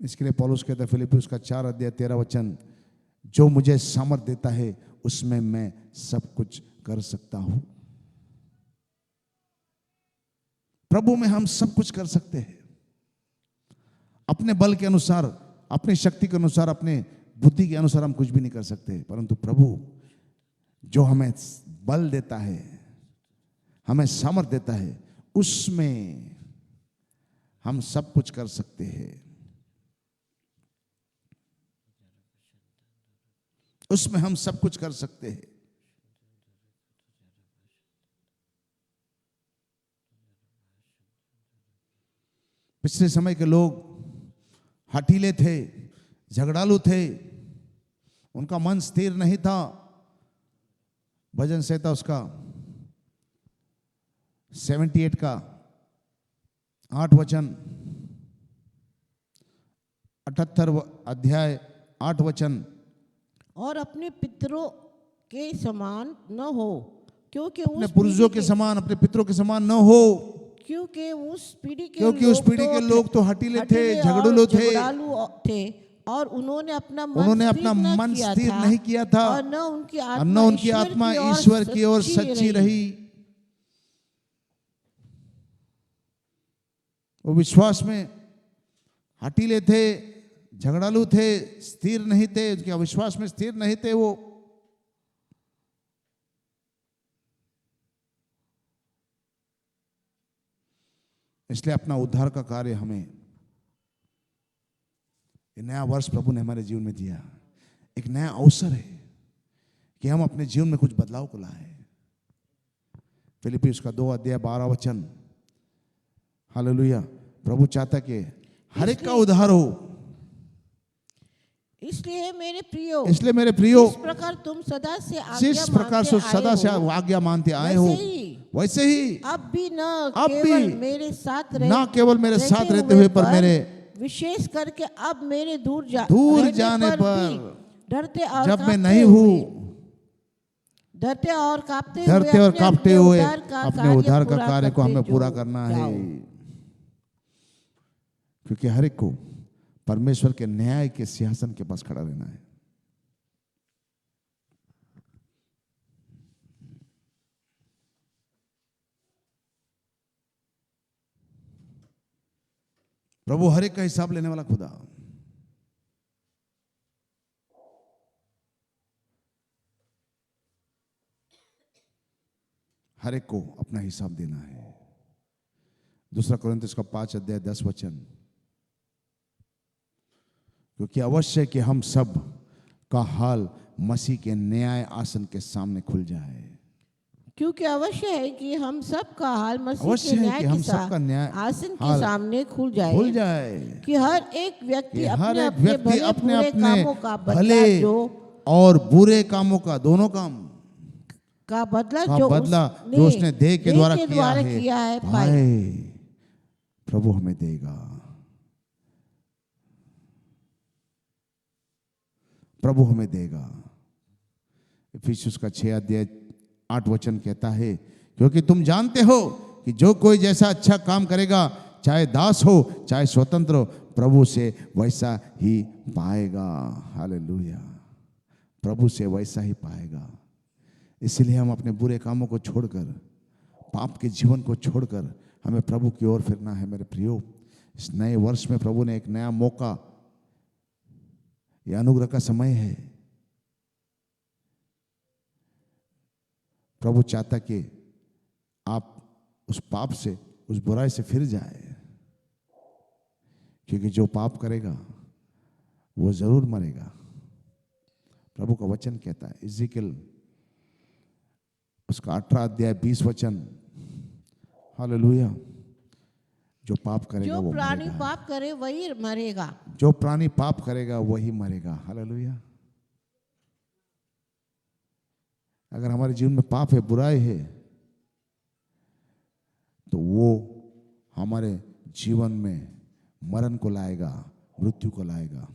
इसके लिए पौलुस कहता है फिलिप्पियों का 4:13, जो मुझे सामर्थ देता है उसमें मैं सब कुछ कर सकता हूं। प्रभु में हम सब कुछ कर सकते हैं। अपने बल के अनुसार, अपनी शक्ति के अनुसार, अपने बुद्धि के अनुसार हम कुछ भी नहीं कर सकते, परंतु प्रभु जो हमें बल देता है, हमें सामर्थ देता है, उसमें हम सब कुछ कर सकते हैं। उसमें हम सब कुछ कर सकते हैं। पिछले समय के लोग हठीले थे, झगड़ालू थे, उनका मन स्थिर नहीं था। भजन संहिता उसका 78 का 8 वचन, 78 अध्याय 8 वचन, और अपने पितरों के समान न हो, क्योंकि अपने पूर्वजों के समान, अपने पितरों के समान न हो, क्योंकि उस पीढ़ी के लोग तो हठीले थे, झगड़ालू थे और उन्होंने अपना मन स्थिर नहीं किया था, और न उनकी आत्मा ईश्वर की ओर सच्ची रही। वो विश्वास में हठीले थे, झगड़ालू थे, स्थिर नहीं थे, उनके अविश्वास में स्थिर नहीं थे। वो इसलिए अपना उद्धार का कार्य हमें, ये नया वर्ष प्रभु ने हमारे जीवन में दिया, एक नया अवसर है कि हम अपने जीवन में कुछ बदलाव को लाए। फिलिप्पियों का 2:12, हालेलुया। प्रभु चाहता कि हर एक का उद्धार हो। इसलिए मेरे प्रियो, जिस प्रकार तुम सदा से आज्ञा मानते आए हो, वैसे ही अब भी न केवल मेरे साथ रहते हुए, पर मेरे विशेष करके अब मेरे दूर जाने पर डरते और जब मैं नहीं हूँ, डरते और कांपते हुए अपने उद्धार का कार्य को हमें पूरा करना है। क्योंकि हर एक को परमेश्वर के न्याय के सिंहासन के पास खड़ा रहना है। प्रभु हर एक का हिसाब लेने वाला खुदा, हर एक को अपना हिसाब देना है। 2 कोरिन्थियों का 5:10, क्योंकि अवश्य कि हम सब का हाल मसीह के न्याय आसन के सामने खुल जाए। क्योंकि अवश्य है कि हम सब का हाल मसीह के न्याय आसन के सामने खुल जाए, कि हर एक व्यक्ति अपने कामों का बदला, जो और बुरे कामों का, दोनों काम का बदला जो उसने देह के द्वारा किया है पाए, प्रभु हमें देगा। प्रभु हमें देगा। इफिसियों का 6:8 कहता है, क्योंकि तुम जानते हो कि जो कोई जैसा अच्छा काम करेगा, चाहे दास हो चाहे स्वतंत्र हो, प्रभु से वैसा ही पाएगा। हालेलुया। प्रभु से वैसा ही पाएगा। इसलिए हम अपने बुरे कामों को छोड़कर, पाप के जीवन को छोड़कर हमें प्रभु की ओर फिरना है। मेरे प्रियो, इस नए वर्ष में प्रभु ने एक नया मौका, यह अनुग्रह का समय है। प्रभु चाहता कि आप उस पाप से, उस बुराई से फिर जाए, क्योंकि जो पाप करेगा वो जरूर मरेगा। प्रभु का वचन कहता है, इज़िकियल उसका 18 अध्याय 20 वचन, हालेलुया, जो पाप करेगा जो वो प्राणी मरेगा। पाप करे वही मरेगा। जो प्राणी पाप करेगा वही मरेगा। हालेलुया। अगर हमारे जीवन में पाप है, बुराई है, तो वो हमारे जीवन में मरण को लाएगा, मृत्यु को लाएगा।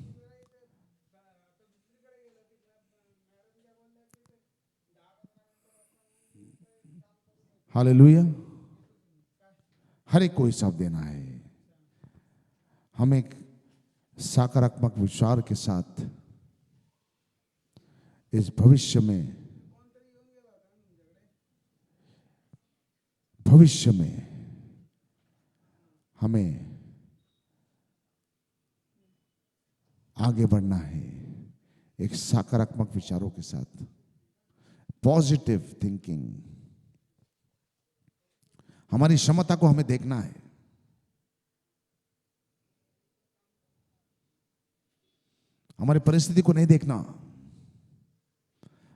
हालेलुया। हर एक को हिसाब देना है। हम एक सकारात्मक विचार के साथ इस भविष्य में हमें आगे बढ़ना है, एक सकारात्मक विचारों के साथ, पॉजिटिव थिंकिंग। हमारी क्षमता को हमें देखना है। हमारी परिस्थिति को नहीं देखना,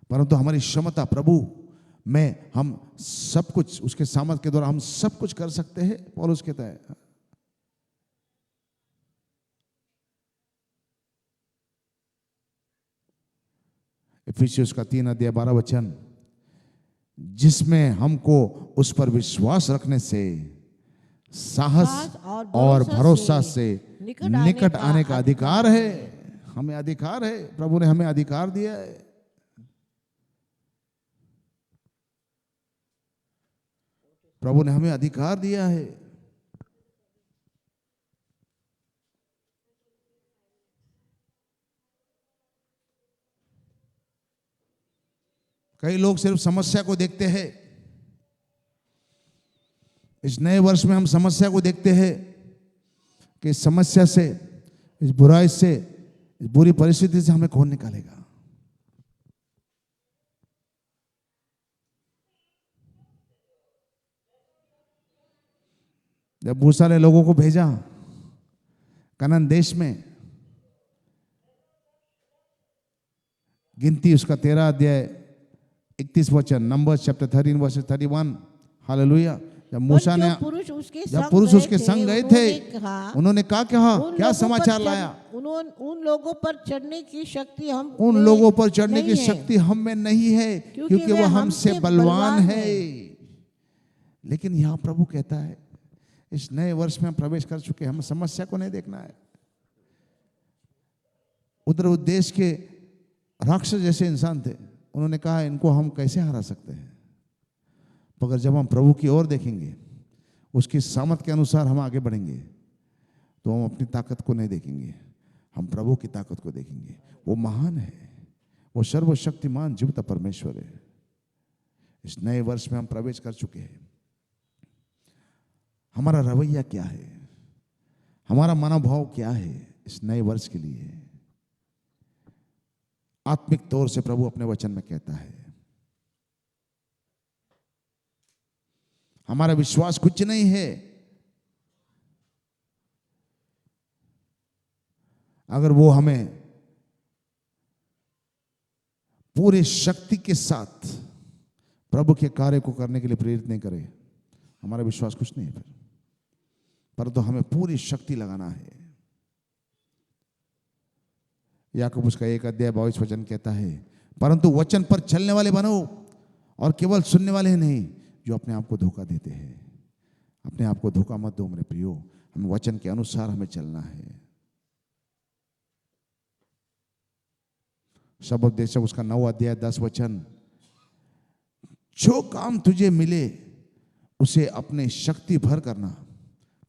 परंतु हमारी क्षमता प्रभु में हम सब कुछ, उसके सामर्थ्य के द्वारा हम सब कुछ कर सकते हैं। पौलुस कहता है, इफिसियंस का 3 अध्याय 12 वचन, जिसमें हमको उस पर विश्वास रखने से साहस और भरोसा से निकट आने का अधिकार है। हमें अधिकार है, प्रभु ने हमें अधिकार दिया है। प्रभु ने हमें अधिकार दिया है। कई लोग सिर्फ समस्या को देखते हैं। इस नए वर्ष में हम समस्या को देखते हैं कि इस समस्या से, इस बुराई से, इस बुरी परिस्थिति से हमें कौन निकालेगा। जब मूसा ने लोगों को भेजा कनान देश में, गिनती उसका 13 अध्याय 31 वचन, नंबर चैप्टर 13 वर्स 31, हालेलुया। जब मूसा ने, जब पुरुष उसके संग गए थे, उन्होंने कहा क्या समाचार लाया। उन लोगों पर चढ़ने की शक्ति हम में नहीं है, क्योंकि वो हमसे बलवान है। लेकिन यहां प्रभु कहता है, इस नए वर्ष में हम प्रवेश कर चुके हैं, हमें समस्या को नहीं देखना है। उधर उस देश के राक्षस जैसे इंसान थे, उन्होंने कहा इनको हम कैसे हरा सकते हैं। मगर जब हम प्रभु की ओर देखेंगे, उसकी सामर्थ के अनुसार हम आगे बढ़ेंगे, तो हम अपनी ताकत को नहीं देखेंगे, हम प्रभु की ताकत को देखेंगे। वो महान है, वो सर्वशक्तिमान जीवित परमेश्वर है। इस नए वर्ष में हम प्रवेश कर चुके हैं। हमारा रवैया क्या है, हमारा मनोभाव क्या है इस नए वर्ष के लिए। आत्मिक तौर से प्रभु अपने वचन में कहता है, हमारा विश्वास कुछ नहीं है अगर वो हमें पूरी शक्ति के साथ प्रभु के कार्य को करने के लिए प्रेरित नहीं करे। हमारा विश्वास कुछ नहीं है फिर, परंतु हमें पूरी शक्ति लगाना है। याकूब उसका 1 अध्याय 22 वचन कहता है, परंतु वचन पर चलने वाले बनो और केवल सुनने वाले नहीं, जो अपने आप को धोखा देते हैं। अपने आप को धोखा मत दो मेरे प्रियो, हमें वचन के अनुसार हमें चलना है। शब्दोपदेशक उसका 9 अध्याय 10 वचन, जो काम तुझे मिले उसे अपने शक्ति भर करना,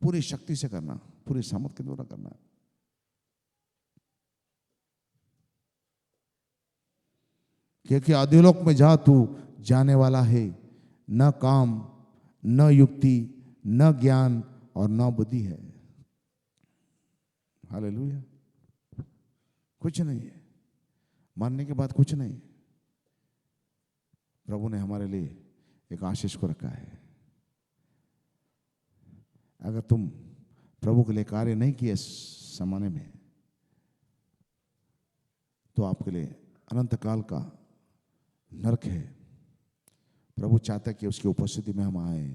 पूरी शक्ति से करना, पूरी सामर्थ के द्वारा करना। क्योंकि अधोलोक में जा तू जाने वाला है, न काम, न युक्ति, न ज्ञान और न बुद्धि है। हालेलुया। कुछ नहीं है, मानने के बाद कुछ नहीं। प्रभु ने हमारे लिए एक आशीष को रखा है। अगर तुम प्रभु के लिए कार्य नहीं किए इस जमाने में, तो आपके लिए अनंत काल का नरक है। प्रभु चाहता है कि उसकी उपस्थिति में हम आए।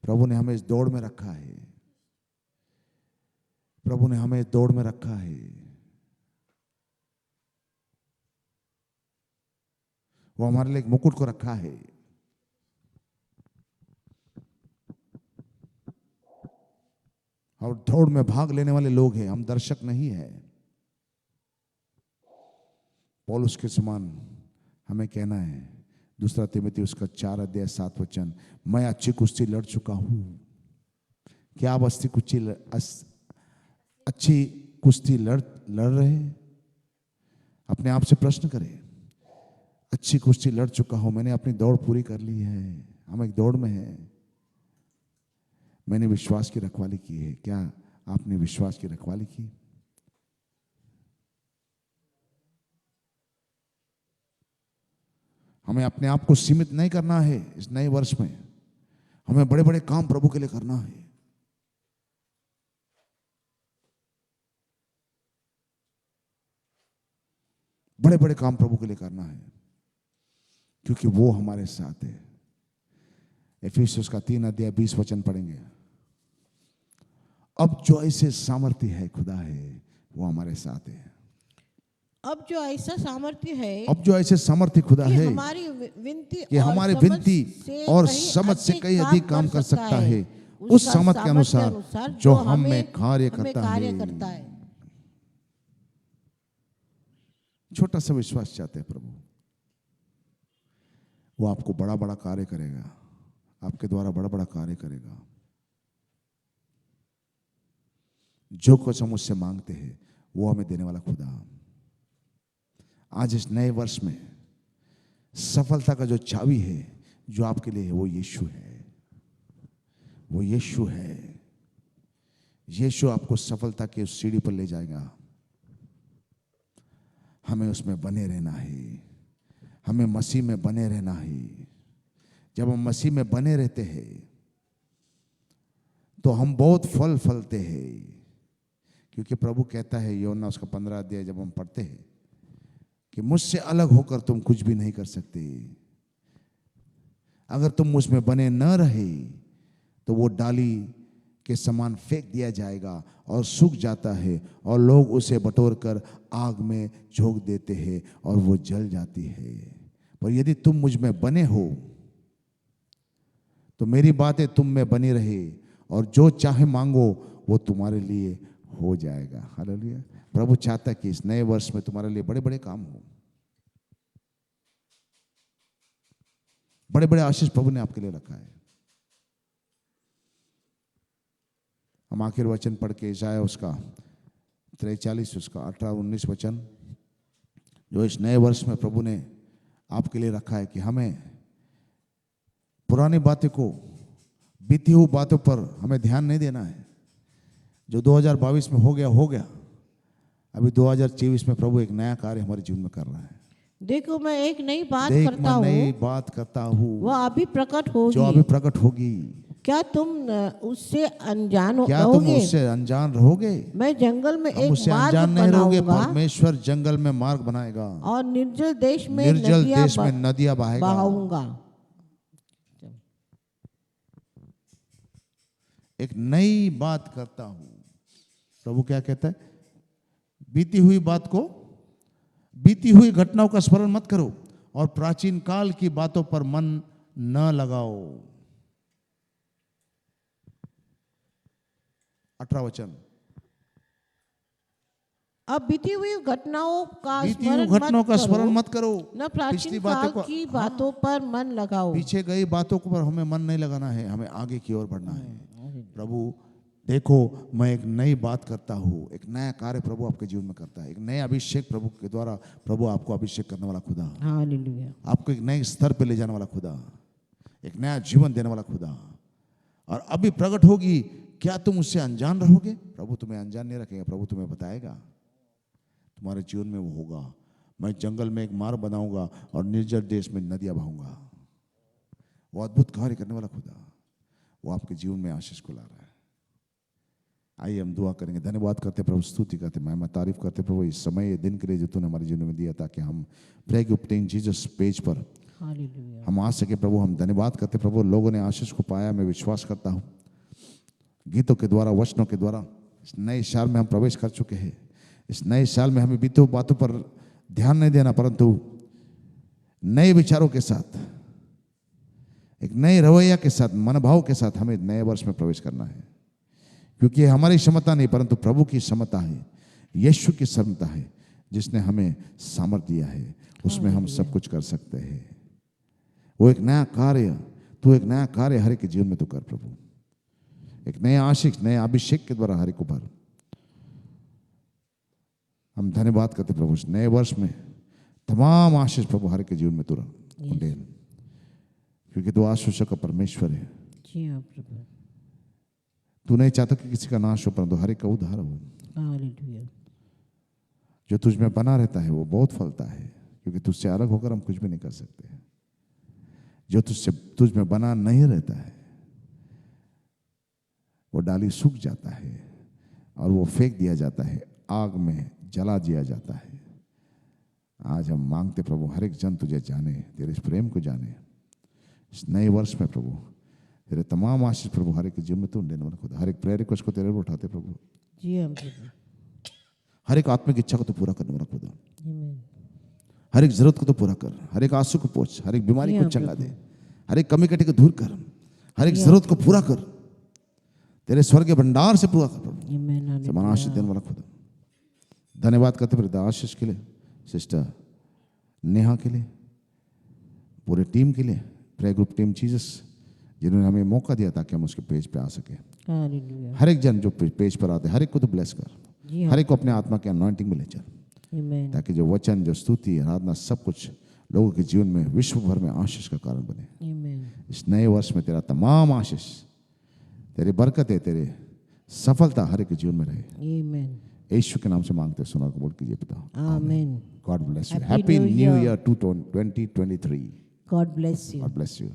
प्रभु ने हमें इस दौड़ में रखा है। प्रभु ने हमें इस दौड़ में रखा है। वो हमारे लिए एक मुकुट को रखा है। और दौड़ में भाग लेने वाले लोग हैं, हम दर्शक नहीं है। पौलुस के समान हमें कहना है, दूसरा तिमोथी उसका 4:7, मैं अच्छी कुश्ती लड़ चुका हूं। क्या आप अच्छी कुश्ती लड़ रहे हैं? अपने आप से प्रश्न करें। अच्छी कुश्ती लड़ चुका हूं, मैंने अपनी दौड़ पूरी कर ली है। हम एक दौड़ में हैं। मैंने विश्वास की रखवाली की है। क्या आपने विश्वास की रखवाली की? हमें अपने आप को सीमित नहीं करना है। इस नए वर्ष में हमें बड़े बड़े काम प्रभु के लिए करना है। बड़े बड़े काम प्रभु के लिए करना है, क्योंकि वो हमारे साथ है। एफिसियों का 3:20 पढ़ेंगे। अब जो ऐसे सामर्थ्य है खुदा है, वो हमारे साथ है। अब जो ऐसा सामर्थ्य है, अब जो ऐसे सामर्थ्य खुदा है हमारी विनती कि हमारी विनती और समझ से कहीं अधिक काम कर सकता है, उस समझ के अनुसार जो हम में कार्य करता है। छोटा सा विश्वास चाहते हैं प्रभु, वो आपको बड़ा बड़ा कार्य करेगा। आपके द्वारा बड़ा बड़ा कार्य करेगा। जो कुछ हम उससे मांगते हैं वो हमें देने वाला खुदा। आज इस नए वर्ष में सफलता का जो चाबी है जो आपके लिए है, वो यीशु है। वो यीशु है। यीशु आपको सफलता की उस सीढ़ी पर ले जाएगा। हमें उसमें बने रहना है। हमें मसीह में बने रहना है। जब हम मसीह में बने रहते हैं तो हम बहुत फल फलते हैं, क्योंकि प्रभु कहता है यूहन्ना उसका 15 जब हम पढ़ते हैं कि मुझसे अलग होकर तुम कुछ भी नहीं कर सकते। अगर तुम मुझ में बने न रहे तो वो डाली के समान फेंक दिया जाएगा और सूख जाता है, और लोग उसे बटोर कर आग में झोंक देते हैं और वो जल जाती है। पर यदि तुम मुझ में बने हो तो मेरी बातें तुम में बनी रहे, और जो चाहे मांगो वो तुम्हारे लिए हो जाएगा। हालेलुया। प्रभु चाहता है कि इस नए वर्ष में तुम्हारे लिए बड़े बड़े काम हो। बड़े बड़े आशीष प्रभु ने आपके लिए रखा है। हम आखिर वचन पढ़ के इशाया उसका 43 उसका 18-19 वचन, जो इस नए वर्ष में प्रभु ने आपके लिए रखा है कि हमें पुरानी बातें को, बीती हुई बातों पर हमें ध्यान नहीं देना है। जो 2022 में हो गया। अभी 2024 में प्रभु एक नया कार्य हमारे जीवन में कर रहा है। देखो मैं एक नई बात करता हूँ, वो अभी प्रकट होगी। जो अभी प्रकट होगी, क्या तुम उससे अनजान रहोगे? क्या तुम उससे अनजान रहोगे? मैं जंगल में एक मार्ग बनाऊंगा। परमेश्वर जंगल में मार्ग बनाएगा और निर्जल देश में नदियां बहाऊंगा। एक नई बात करता हूं। प्रभु क्या कहता है? बीती हुई बात को, बीती हुई घटनाओं का स्मरण मत करो और प्राचीन काल की बातों पर मन न लगाओ। 18 वचन। अब बीती हुई घटनाओं का स्मरण मत करो, न प्राचीन काल की बातों पर मन लगाओ। पीछे गई बातों पर हमें मन नहीं लगाना है, हमें आगे की ओर बढ़ना है। प्रभु देखो मैं एक नई बात करता हूँ। एक नया कार्य प्रभु आपके जीवन में करता है। एक नया अभिषेक प्रभु के द्वारा, प्रभु आपको अभिषेक करने वाला खुदा, आपको एक नए स्तर पे ले जाने वाला खुदा, एक नया जीवन देने वाला खुदा। और अभी प्रकट होगी। क्या तुम उससे अनजान रहोगे? प्रभु तुम्हें अनजान नहीं रखेगा। प्रभु तुम्हें बताएगा, तुम्हारे जीवन में वो होगा। मैं जंगल में एक मार्ग बनाऊंगा और निर्जल देश में नदियां बहाऊंगा। वो अद्भुत कार्य करने वाला खुदा, वो आपके जीवन में आशीष को ला रहा है। आइए हम दुआ करेंगे। धन्यवाद करते प्रभु, स्तुति करते, महिमा तारीफ करते प्रभु इस समय, ये दिन के लिए जो तूने हमारे जीवन में दिया, ताकि हम pray gift in Jesus page पर हालेलुया। हम आ सके प्रभु। हम धन्यवाद करते प्रभु, लोगों ने आशीष को पाया, मैं विश्वास करता हूँ। गीतों के द्वारा, वचनों के द्वारा इस नए साल में हम प्रवेश कर चुके हैं। इस नए साल में हमें बीते बातों पर ध्यान नहीं देना, परंतु नए विचारों के साथ, एक नए रवैया के साथ, मनोभाव के साथ हमें नए वर्ष में प्रवेश करना है। क्योंकि ये हमारी क्षमता नहीं, परंतु प्रभु की क्षमता है, यीशु की क्षमता है, जिसने हमें सामर्थ्य दिया है, उसमें हम सब कुछ कर सकते हैं। वो एक नया कार्य, तू एक नया कार्य हर एक के जीवन में तू कर प्रभु। एक नए आशीष, नए अभिषेक के द्वारा हर एक को भर। हम धन्यवाद करते प्रभु, इस नए वर्ष में तमाम आशीष प्रभु हर एक के जीवन में तू दे, क्योंकि तू आशीषों का परमेश्वर है। जी हाँ प्रभु। तू नहीं चाहता कि किसी का नाश हो, परंतु हर एक का उद्धार हो। हालेलुया। जो तुझ में बना रहता है वो बहुत फलता है, क्योंकि तुझसे अलग होकर हम कुछ भी नहीं कर सकते। जो तुझ में बना नहीं रहता है वो डाली सूख जाता है और वो फेंक दिया जाता है, आग में जला दिया जाता है। आज हम मांगते प्रभु, हर एक जन तुझे जाने, तेरे इस प्रेम को जाने। इस नए वर्ष में प्रभु तेरे तमाम आशीष प्रभु हर एक के जीवन में तू देने वाला खुदा। हर एक प्रेयर रिक्वेस्ट को तेरे पर उठाते प्रभु। जी हाँ प्रभु। हर एक आत्मिक इच्छा को तो पूरा करने वाला खुदा। आमीन। हर एक जरूरत को तो पूरा कर, हर एक आंसू को पोंछ, हर एक बीमारी को चंगा दे, हर एक कमी कटी को दूर कर, हर एक जरूरत को पूरा कर, तेरे स्वर्ग के भंडार से पूरा कर प्रभु। समान आशीष देने वाला खुदा। धन्यवाद करते प्रभु आशीष के लिए, सिस्टर नेहा के लिए, पूरे टीम के लिए, प्रे ग्रुप टीम जीसस, जिन्होंने हमें मौका दिया ताकि हम उसके पेज पे आ सके। हालेलुया। हर एक जन जो पेज पर आते, हर एक को तो ब्लेस कर, हर एक को अपने आत्मा के अनॉइंटिंग में ले चल, ताकि जो वचन, जो स्तुति, आराधना, सब कुछ लोगों के जीवन में, विश्व भर में आशीष का कारण बने। इस नए वर्ष में तेरा तमाम आशीष, तेरी बरकतें, तेरे सफलता हर एक के जीवन में रहे। यीशु के नाम से मांगते, सुना कबूल कीजिए पिता। आमीन। God bless you. Happy new year 2023। God bless you. God bless you.